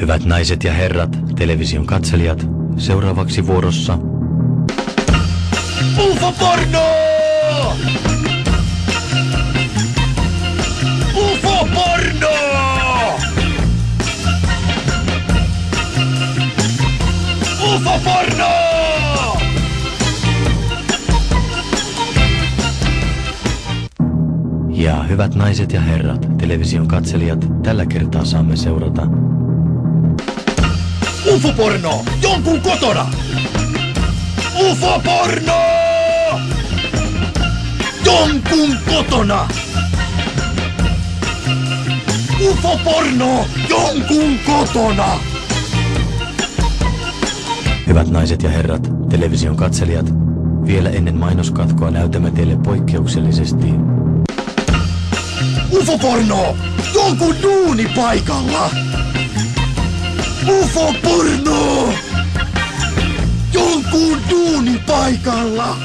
Hyvät naiset ja herrat, television katselijat, seuraavaksi vuorossa UFO-porno! UFO-porno! UFO-porno! Ja hyvät naiset ja herrat, television katselijat, tällä kertaa saamme seurata UFO-porno! Jonkun kotona! UFO-porno! Jonkun kotona! UFO-porno! Jonkun kotona! Hyvät naiset ja herrat, television katselijat, vielä ennen mainoskatkoa näytämme teille poikkeuksellisesti UFO-porno! Jonkun duunipaikalla! UFO-porno! Jonkun duunipaikalla!